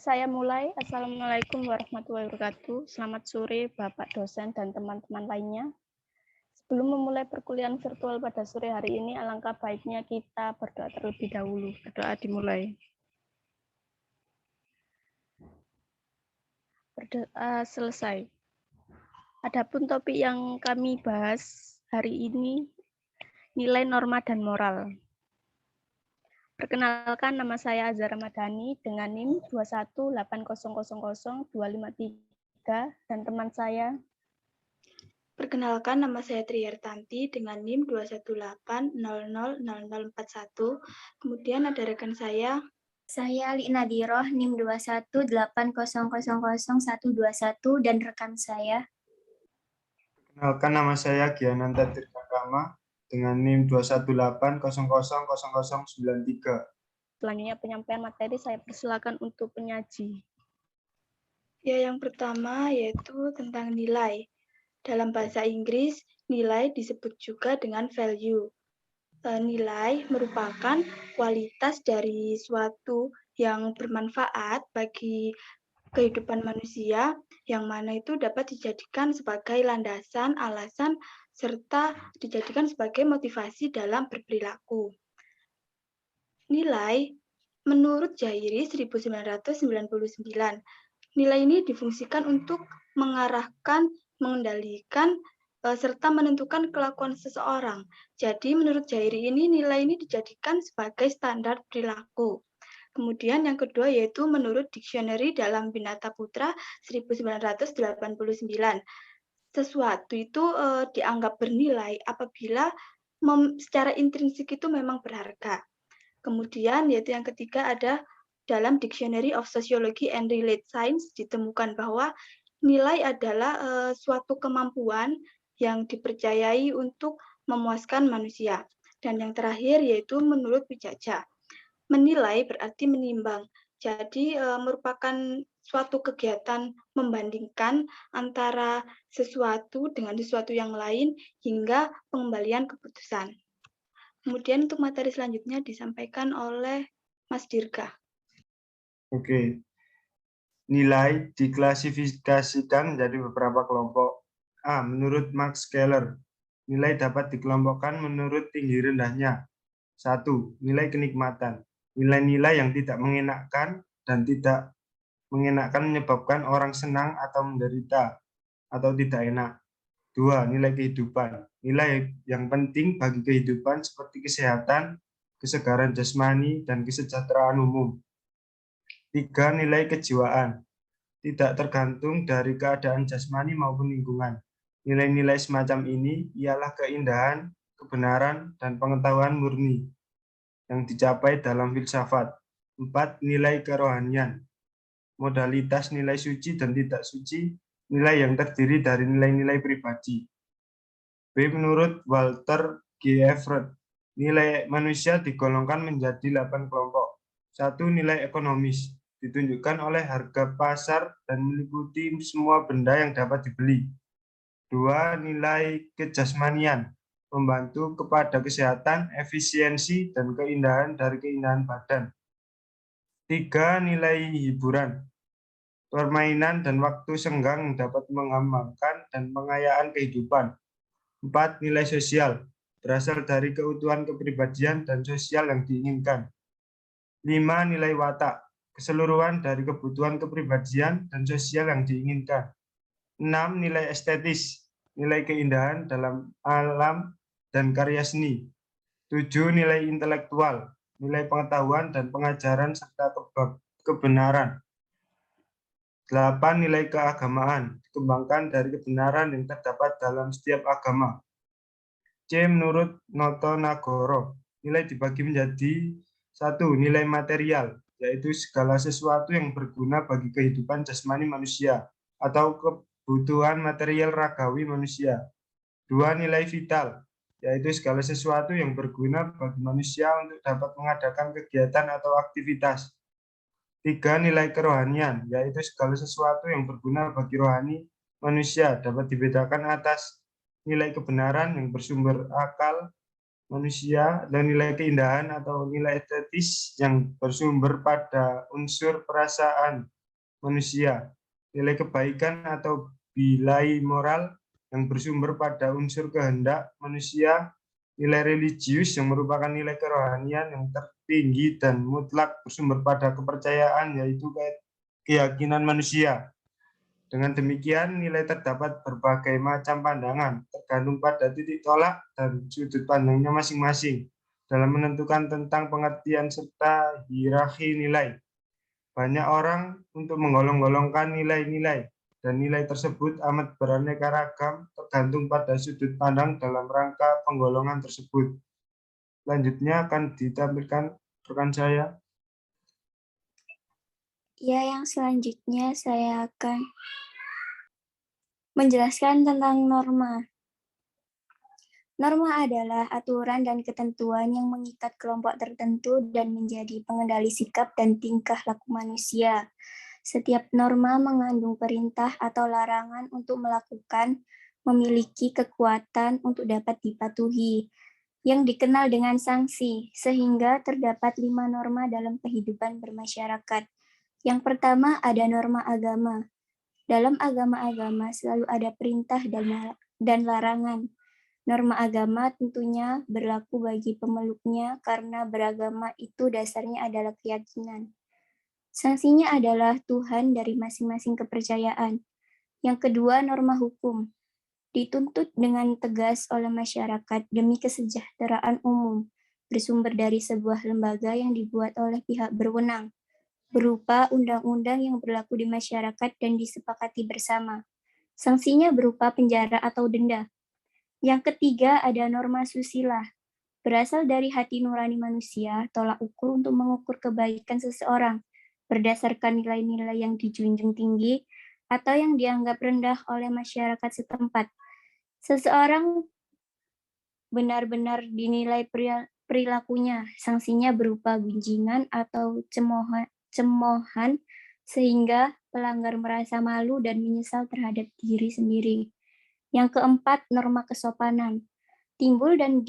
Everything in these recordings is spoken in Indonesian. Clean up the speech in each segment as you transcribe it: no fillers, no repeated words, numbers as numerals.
saya mulai. Assalamualaikum warahmatullahi wabarakatuh. Selamat sore Bapak dosen dan teman-teman lainnya. Sebelum memulai perkuliahan virtual pada sore hari ini, alangkah baiknya kita berdoa terlebih dahulu. Berdoa dimulai. Berdoa selesai. Adapun topik yang kami bahas hari ini, nilai norma dan moral. Perkenalkan, nama saya Azhar Ramadhani dengan NIM 218000253 dan teman saya. Perkenalkan, nama saya Triyartanti dengan NIM 218000041. Kemudian ada rekan saya. Saya Ali Nadiroh, NIM 218000121 dan rekan saya. Perkenalkan, nama saya Gyananta Tirtagama dengan NIM 218000093. Selanjutnya penyampaian materi, saya persilakan untuk penyaji. Ya, yang pertama yaitu tentang nilai. Dalam bahasa Inggris, nilai disebut juga dengan value. Nilai merupakan kualitas dari suatu yang bermanfaat bagi kehidupan manusia, yang mana itu dapat dijadikan sebagai landasan, alasan, serta dijadikan sebagai motivasi dalam berperilaku. Nilai, menurut Jairi 1999, nilai ini difungsikan untuk mengarahkan, mengendalikan, serta menentukan kelakuan seseorang. Jadi menurut Jairi ini, nilai ini dijadikan sebagai standar perilaku. Kemudian yang kedua yaitu menurut Dictionary dalam Binata Putra 1989. Sesuatu itu dianggap bernilai apabila secara intrinsik itu memang berharga. Kemudian yaitu yang ketiga ada dalam Dictionary of Sociology and Related Science ditemukan bahwa nilai adalah suatu kemampuan yang dipercayai untuk memuaskan manusia. Dan yang terakhir yaitu menurut Wijaja. Menilai berarti menimbang. Jadi merupakan suatu kegiatan membandingkan antara sesuatu dengan sesuatu yang lain hingga pengembalian keputusan. Kemudian untuk materi selanjutnya disampaikan oleh Mas Dirga. Oke. Nilai diklasifikasikan menjadi beberapa kelompok. A. Menurut Max Keller, nilai dapat dikelompokkan menurut tinggi rendahnya. 1. Nilai kenikmatan. Nilai-nilai yang tidak mengenakkan dan tidak mengenakkan menyebabkan orang senang atau menderita atau tidak enak. 2. Nilai kehidupan. Nilai yang penting bagi kehidupan seperti kesehatan, kesegaran jasmani, dan kesejahteraan umum. 3. Nilai kejiwaan. Tidak tergantung dari keadaan jasmani maupun lingkungan. Nilai-nilai semacam ini ialah keindahan, kebenaran, dan pengetahuan murni yang dicapai dalam filsafat. 4. Nilai kerohanian. Modalitas nilai suci dan tidak suci, nilai yang terdiri dari nilai-nilai pribadi. B. Menurut Walter G. Everett, nilai manusia digolongkan menjadi 8 kelompok. 1. Nilai ekonomis, ditunjukkan oleh harga pasar dan meliputi semua benda yang dapat dibeli. 2. Nilai kejasmanian, membantu kepada kesehatan, efisiensi, dan keindahan dari keindahan badan. 3. Nilai hiburan, permainan dan waktu senggang yang dapat mengembangkan dan pengayaan kehidupan. 4. Nilai sosial, berasal dari keutuhan kepribadian dan sosial yang diinginkan. 5. Nilai watak, keseluruhan dari kebutuhan kepribadian dan sosial yang diinginkan. 6. Nilai estetis, nilai keindahan dalam alam dan karya seni. 7. Nilai intelektual, nilai pengetahuan dan pengajaran serta kebenaran. 8. Nilai keagamaan, dikembangkan dari kebenaran yang terdapat dalam setiap agama. C. Menurut Noto Nagoro, nilai dibagi menjadi 1. Nilai material, yaitu segala sesuatu yang berguna bagi kehidupan jasmani manusia atau kebutuhan material ragawi manusia. 2. Nilai vital, yaitu segala sesuatu yang berguna bagi manusia untuk dapat mengadakan kegiatan atau aktivitas. 3. Nilai kerohanian, yaitu segala sesuatu yang berguna bagi rohani manusia dapat dibedakan atas nilai kebenaran yang bersumber akal, manusia, dan nilai keindahan atau nilai estetis yang bersumber pada unsur perasaan manusia, nilai kebaikan atau nilai moral yang bersumber pada unsur kehendak manusia, nilai religius yang merupakan nilai kerohanian yang tertinggi dan mutlak bersumber pada kepercayaan, yaitu keyakinan manusia. Dengan demikian, nilai terdapat berbagai macam pandangan, tergantung pada titik tolak dan sudut pandangnya masing-masing dalam menentukan tentang pengertian serta hierarki nilai. Banyak orang untuk menggolong-golongkan nilai-nilai, dan nilai tersebut amat beraneka ragam tergantung pada sudut pandang dalam rangka penggolongan tersebut. Selanjutnya akan ditampilkan rekan saya. Ya, yang selanjutnya saya akan menjelaskan tentang norma. Norma adalah aturan dan ketentuan yang mengikat kelompok tertentu dan menjadi pengendali sikap dan tingkah laku manusia. Setiap norma mengandung perintah atau larangan untuk melakukan, memiliki kekuatan untuk dapat dipatuhi, yang dikenal dengan sanksi, sehingga terdapat 5 norma dalam kehidupan bermasyarakat. Yang pertama ada norma agama. Dalam agama-agama selalu ada perintah dan larangan. Norma agama tentunya berlaku bagi pemeluknya karena beragama itu dasarnya adalah keyakinan. Sanksinya adalah Tuhan dari masing-masing kepercayaan. Yang kedua, norma hukum. Dituntut dengan tegas oleh masyarakat demi kesejahteraan umum, bersumber dari sebuah lembaga yang dibuat oleh pihak berwenang, berupa undang-undang yang berlaku di masyarakat dan disepakati bersama. Sanksinya berupa penjara atau denda. Yang ketiga ada norma susila. Berasal dari hati nurani manusia, tolak ukur untuk mengukur kebaikan seseorang, berdasarkan nilai-nilai yang dijunjung tinggi atau yang dianggap rendah oleh masyarakat setempat. Seseorang benar-benar dinilai perilakunya, sanksinya berupa gunjingan atau cemoohan sehingga pelanggar merasa malu dan menyesal terhadap diri sendiri. Yang keempat, norma kesopanan. Timbul dan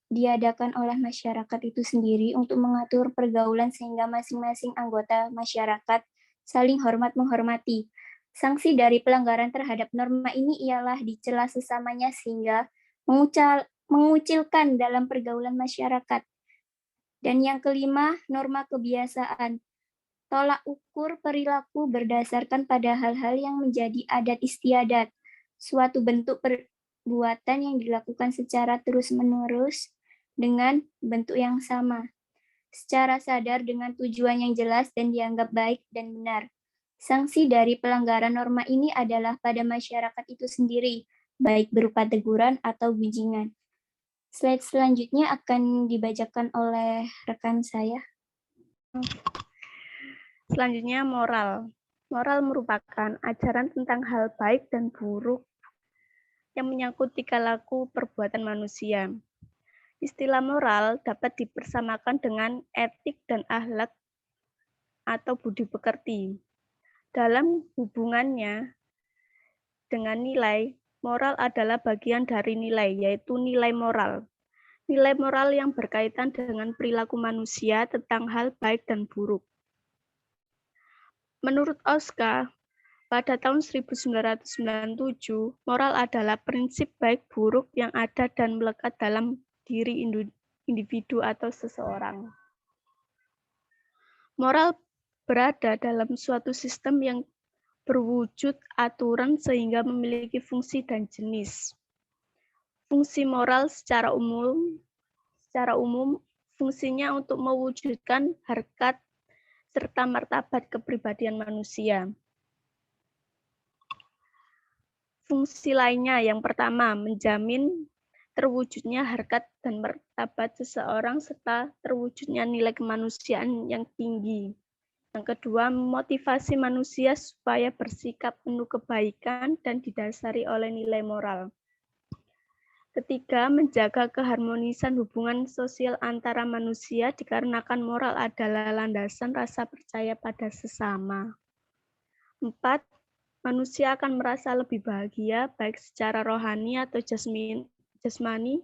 diadakan oleh masyarakat itu sendiri untuk mengatur pergaulan sehingga masing-masing anggota masyarakat saling hormat menghormati. Sanksi dari pelanggaran terhadap norma ini ialah dicela sesamanya sehingga mengucilkan dalam pergaulan masyarakat. Dan yang kelima, norma kebiasaan. Tolak ukur perilaku berdasarkan pada hal-hal yang menjadi adat istiadat, suatu bentuk perbuatan yang dilakukan secara terus-menerus dengan bentuk yang sama, secara sadar dengan tujuan yang jelas dan dianggap baik dan benar. Sanksi dari pelanggaran norma ini adalah pada masyarakat itu sendiri, baik berupa teguran atau gunjingan. Slide selanjutnya akan dibacakan oleh rekan saya. Selanjutnya moral. Moral merupakan ajaran tentang hal baik dan buruk yang menyangkut tingkah laku perbuatan manusia. Istilah moral dapat dipersamakan dengan etik dan akhlak atau budi pekerti. Dalam hubungannya dengan nilai, moral adalah bagian dari nilai, yaitu nilai moral. Nilai moral yang berkaitan dengan perilaku manusia tentang hal baik dan buruk. Menurut Oscar, pada tahun 1997, moral adalah prinsip baik buruk yang ada dan melekat dalam diri individu atau seseorang. Moral berada dalam suatu sistem yang berwujud aturan sehingga memiliki fungsi dan jenis. Fungsi moral secara umum fungsinya untuk mewujudkan harkat serta martabat kepribadian manusia. Fungsi lainnya yang pertama, menjamin terwujudnya harkat dan martabat seseorang serta terwujudnya nilai kemanusiaan yang tinggi. Yang kedua, memotivasi manusia supaya bersikap penuh kebaikan dan didasari oleh nilai moral. Ketiga, menjaga keharmonisan hubungan sosial antara manusia dikarenakan moral adalah landasan rasa percaya pada sesama. 4. Manusia akan merasa lebih bahagia baik secara rohani atau jasmani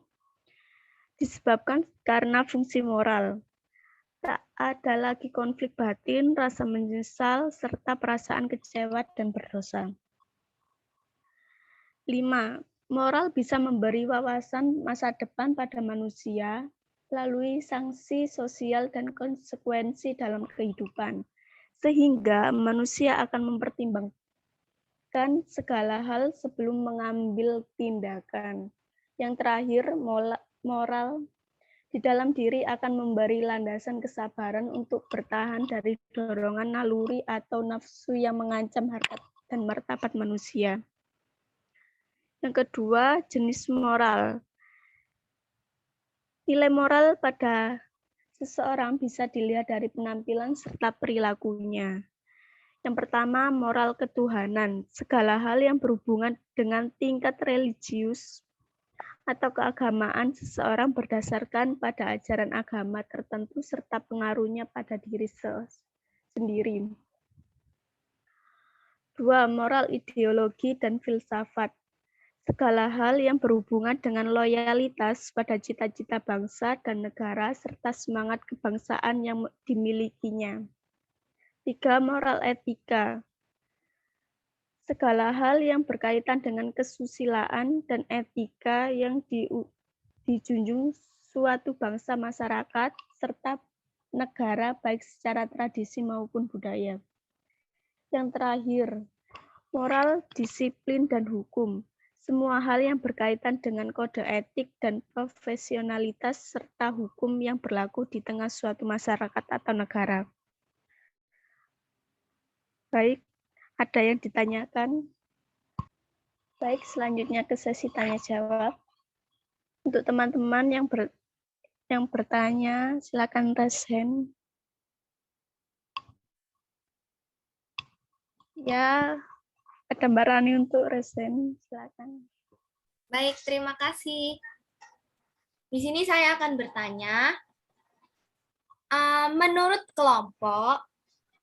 disebabkan karena fungsi moral. Tak ada lagi konflik batin, rasa menyesal, serta perasaan kecewa dan berdosa. 5. Moral bisa memberi wawasan masa depan pada manusia melalui sanksi sosial dan konsekuensi dalam kehidupan, sehingga manusia akan mempertimbangkan segala hal sebelum mengambil tindakan. Yang terakhir, moral di dalam diri akan memberi landasan kesabaran untuk bertahan dari dorongan naluri atau nafsu yang mengancam harkat dan martabat manusia. Yang kedua, jenis moral. Nilai moral pada seseorang bisa dilihat dari penampilan serta perilakunya. Yang pertama, moral ketuhanan. Segala hal yang berhubungan dengan tingkat religius atau keagamaan seseorang berdasarkan pada ajaran agama tertentu serta pengaruhnya pada diri sendiri. 2. Moral ideologi dan filsafat. Segala hal yang berhubungan dengan loyalitas pada cita-cita bangsa dan negara serta semangat kebangsaan yang dimilikinya. 3. Moral etika. Segala hal yang berkaitan dengan kesusilaan dan etika yang dijunjung suatu bangsa masyarakat serta negara baik secara tradisi maupun budaya. Yang terakhir, moral, disiplin, dan hukum. Semua hal yang berkaitan dengan kode etik dan profesionalitas serta hukum yang berlaku di tengah suatu masyarakat atau negara. Baik, ada yang ditanyakan? Baik, selanjutnya ke sesi tanya jawab. Untuk teman-teman yang bertanya, silakan raise hand. Ya, ada Mbak Rani untuk raise hand, silakan. Baik, terima kasih. Di sini saya akan bertanya, menurut kelompok,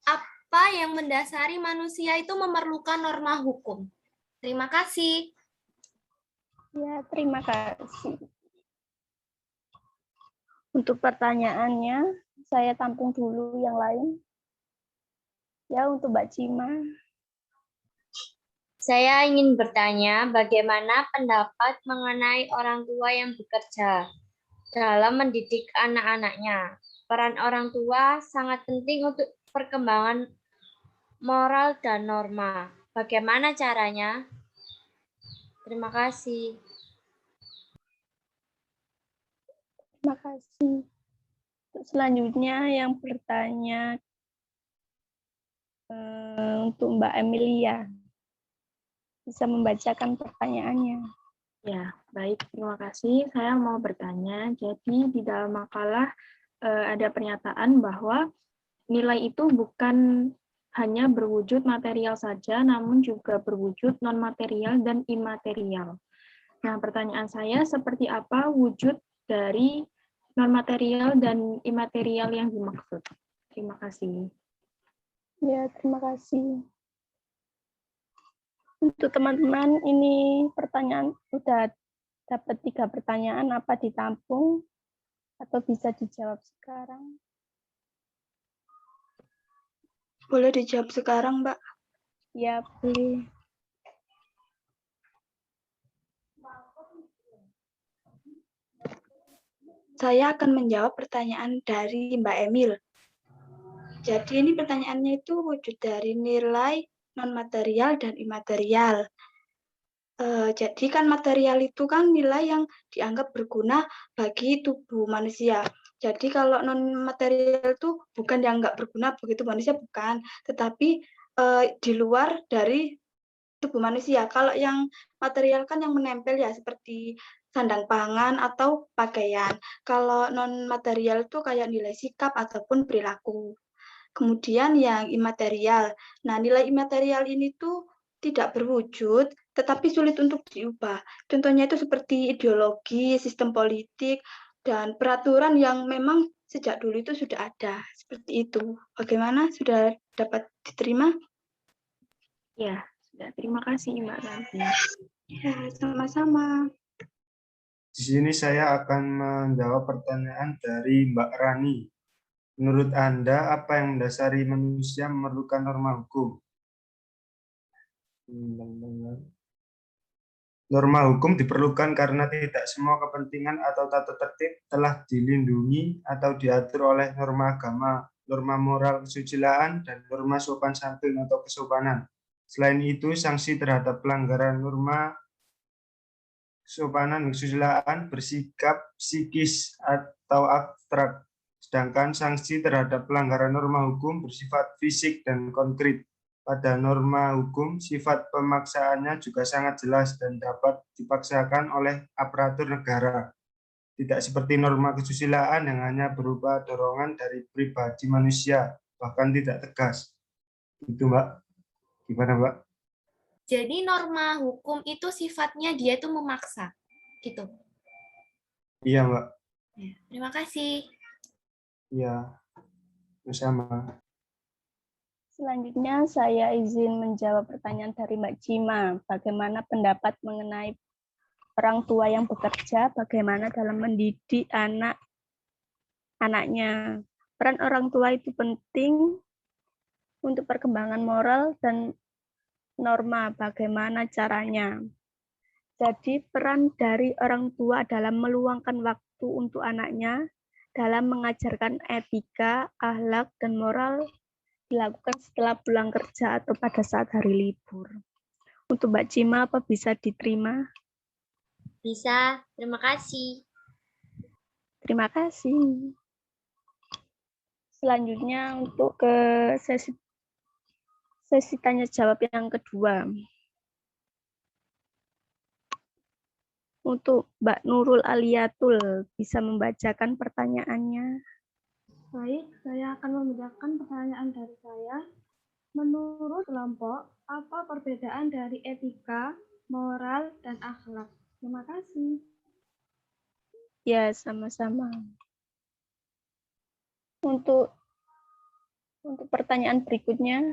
apa yang mendasari manusia itu memerlukan norma hukum? Terima kasih. Ya, terima kasih. Untuk pertanyaannya, saya tampung dulu yang lain. Ya, untuk Mbak Cima. Saya ingin bertanya bagaimana pendapat mengenai orang tua yang bekerja dalam mendidik anak-anaknya. Peran orang tua sangat penting untuk perkembangan moral dan norma. Bagaimana caranya? Terima kasih. Terima kasih. Selanjutnya yang bertanya untuk Mbak Emilia. Bisa membacakan pertanyaannya. Ya, baik. Terima kasih. Saya mau bertanya. Jadi di dalam makalah ada pernyataan bahwa nilai itu bukan hanya berwujud material saja, namun juga berwujud non-material dan imaterial. Nah, pertanyaan saya, seperti apa wujud dari non-material dan imaterial yang dimaksud? Terima kasih. Ya, terima kasih. Untuk teman-teman, ini pertanyaan sudah dapat 3 pertanyaan, apa ditampung atau bisa dijawab sekarang? Boleh dijawab sekarang, Mbak? Ya, boleh. Saya akan menjawab pertanyaan dari Mbak Emil. Jadi ini pertanyaannya itu wujud dari nilai non-material dan imaterial. Jadi kan material itu kan nilai yang dianggap berguna bagi tubuh manusia. Jadi kalau non-material itu bukan yang nggak berguna bagi tubuh manusia, bukan. Tetapi di luar dari tubuh manusia. Kalau yang material kan yang menempel ya, seperti sandang pangan atau pakaian. Kalau non-material itu kayak nilai sikap ataupun perilaku. Kemudian yang imaterial. Nah, nilai imaterial ini tuh tidak berwujud, tetapi sulit untuk diubah. Contohnya itu seperti ideologi, sistem politik, dan peraturan yang memang sejak dulu itu sudah ada. Seperti itu. Bagaimana? Sudah dapat diterima? Ya, sudah. Terima kasih, Mbak Ranti. Ya, sama-sama. Di sini saya akan menjawab pertanyaan dari Mbak Rani. Menurut Anda, apa yang mendasari manusia memerlukan norma hukum? Norma hukum diperlukan karena tidak semua kepentingan atau tata tertib telah dilindungi atau diatur oleh norma agama, norma moral kesusilaan, dan norma sopan santun atau kesopanan. Selain itu, sanksi terhadap pelanggaran norma kesopanan dan kesusilaan bersikap psikis atau abstrak, sedangkan sanksi terhadap pelanggaran norma hukum bersifat fisik dan konkret. Pada norma hukum, sifat pemaksaannya juga sangat jelas dan dapat dipaksakan oleh aparatur negara. Tidak seperti norma kesusilaan yang hanya berupa dorongan dari pribadi manusia, bahkan tidak tegas. Itu, Mbak. Gimana, Mbak? Jadi norma hukum itu sifatnya dia itu memaksa, gitu. Iya, Mbak. Ya, terima kasih. Iya, sama. Selanjutnya saya izin menjawab pertanyaan dari Mbak Cima. Bagaimana pendapat mengenai orang tua yang bekerja, bagaimana dalam mendidik anaknya. Peran orang tua itu penting untuk perkembangan moral dan norma, bagaimana caranya. Jadi peran dari orang tua dalam meluangkan waktu untuk anaknya, dalam mengajarkan etika, akhlak, dan moral dilakukan setelah pulang kerja atau pada saat hari libur. Untuk Mbak Cima, apa bisa diterima? Bisa, terima kasih. Terima kasih. Selanjutnya untuk ke sesi tanya jawab yang kedua. Untuk Mbak Nurul Aliatul, bisa membacakan pertanyaannya? Baik, saya akan membacakan pertanyaan dari saya. Menurut kelompok, apa perbedaan dari etika, moral, dan akhlak? Terima kasih. Ya, sama-sama. Untuk pertanyaan berikutnya,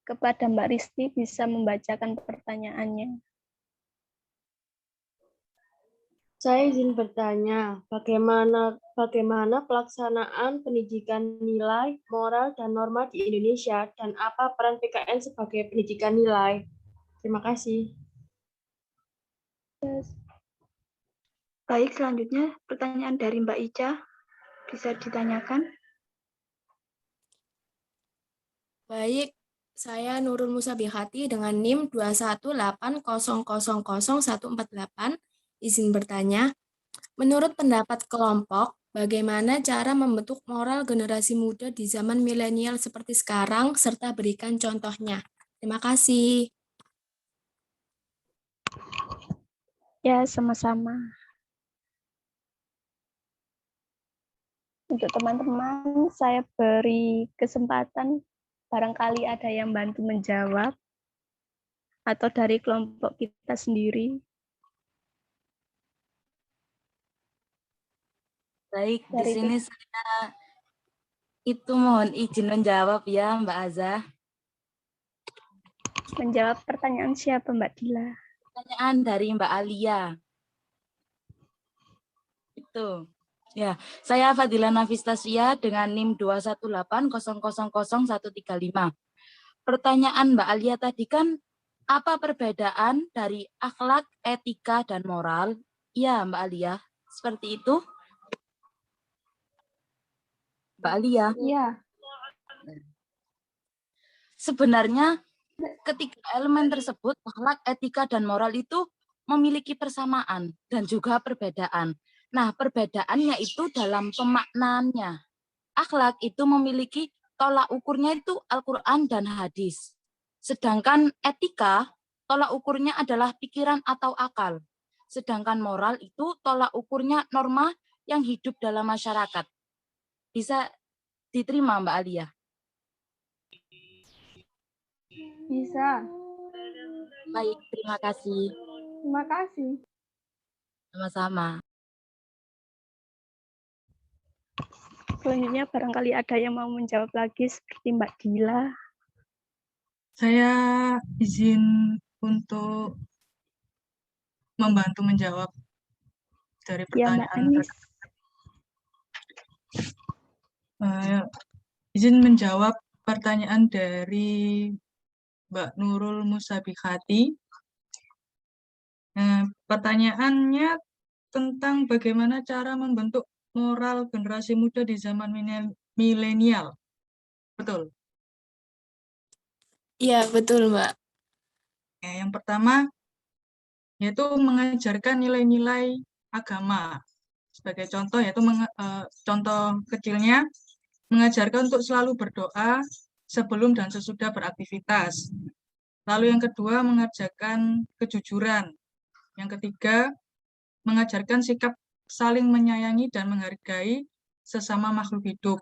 kepada Mbak Risti bisa membacakan pertanyaannya. Saya izin bertanya, bagaimana pelaksanaan pendidikan nilai, moral, dan norma di Indonesia, dan apa peran PKN sebagai pendidikan nilai? Terima kasih. Baik, selanjutnya pertanyaan dari Mbak Ica. Bisa ditanyakan? Baik, saya Nurul Musabihati dengan NIM 21800000148. Izin bertanya, menurut pendapat kelompok, bagaimana cara membentuk moral generasi muda di zaman milenial seperti sekarang, serta berikan contohnya? Terima kasih. Ya, sama-sama. Untuk teman-teman, saya beri kesempatan, barangkali ada yang bantu menjawab, atau dari kelompok kita sendiri. Baik, di sini saya itu mohon izin menjawab ya, Mbak Azah. Menjawab pertanyaan siapa, Mbak Dila? Pertanyaan dari Mbak Alia. Itu. Ya, saya Fadila Nafistasya dengan NIM 21800000135. Pertanyaan Mbak Alia tadi kan, apa perbedaan dari akhlak, etika, dan moral? Ya, Mbak Alia, seperti itu. Mbak Alia. Iya. Sebenarnya ketiga elemen tersebut, akhlak, etika, dan moral itu memiliki persamaan dan juga perbedaan. Nah, perbedaannya itu dalam pemaknaannya. Akhlak itu memiliki tolak ukurnya itu Al-Quran dan hadis. Sedangkan etika, tolak ukurnya adalah pikiran atau akal. Sedangkan moral itu tolak ukurnya norma yang hidup dalam masyarakat. Bisa diterima, Mbak Alia? Bisa. Baik, terima kasih. Terima kasih. Sama-sama. Selanjutnya barangkali ada yang mau menjawab lagi seperti Mbak Dila. Saya izin untuk membantu menjawab dari Ya, Mbak pertanyaan Anis. Izin menjawab pertanyaan dari Mbak Nurul Musabihati. Pertanyaannya tentang bagaimana cara membentuk moral generasi muda di zaman milenial. Betul? Iya, betul, Mbak. Yang pertama, yaitu mengajarkan nilai-nilai agama. Sebagai contoh, yaitu contoh kecilnya, mengajarkan untuk selalu berdoa sebelum dan sesudah beraktivitas. Lalu yang kedua, mengajarkan kejujuran. Yang ketiga, mengajarkan sikap saling menyayangi dan menghargai sesama makhluk hidup.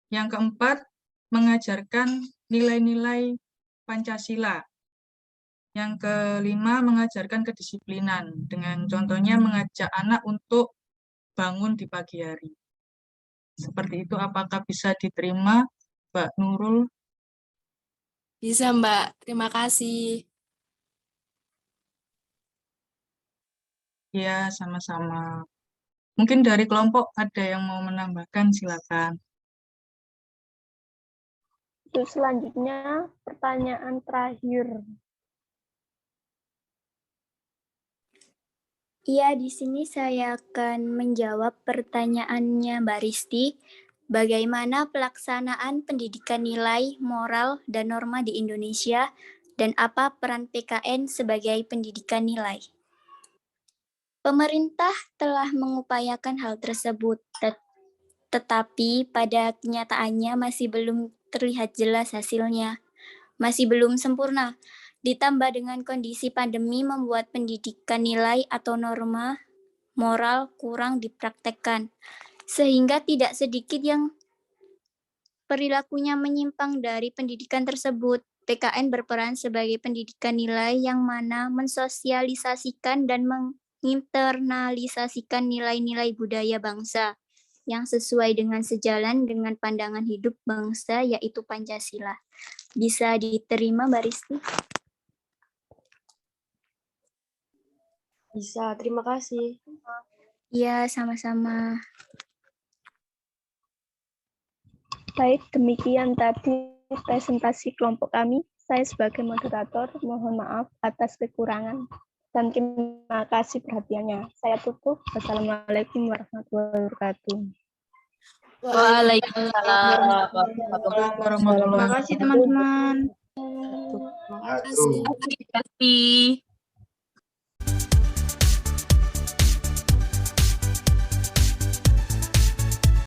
Yang keempat, mengajarkan nilai-nilai Pancasila. Yang kelima, mengajarkan kedisiplinan. Dengan contohnya mengajak anak untuk bangun di pagi hari. Seperti itu, apakah bisa diterima, Mbak Nurul? Bisa, Mbak. Terima kasih. Ya, sama-sama. Mungkin dari kelompok ada yang mau menambahkan, silakan. Terus selanjutnya pertanyaan terakhir. Iya, di sini saya akan menjawab pertanyaannya Mbak Risti. Bagaimana pelaksanaan pendidikan nilai, moral, dan norma di Indonesia, dan apa peran PKN sebagai pendidikan nilai? Pemerintah telah mengupayakan hal tersebut, tetapi pada kenyataannya masih belum terlihat jelas hasilnya. Masih belum sempurna. Ditambah dengan kondisi pandemi membuat pendidikan nilai atau norma moral kurang dipraktekkan, sehingga tidak sedikit yang perilakunya menyimpang dari pendidikan tersebut. PKN berperan sebagai pendidikan nilai yang mana mensosialisasikan dan menginternalisasikan nilai-nilai budaya bangsa yang sesuai dengan sejalan dengan pandangan hidup bangsa, yaitu Pancasila. Bisa diterima, Mbak Risti? Bisa, terima kasih. Iya, sama-sama. Baik, demikian tadi presentasi kelompok kami. Saya sebagai moderator mohon maaf atas kekurangan dan terima kasih perhatiannya. Saya tutup. Wassalamualaikum warahmatullahi wabarakatuh. Waalaikumsalam warahmatullahi Terima kasih teman-teman. Terima kasih.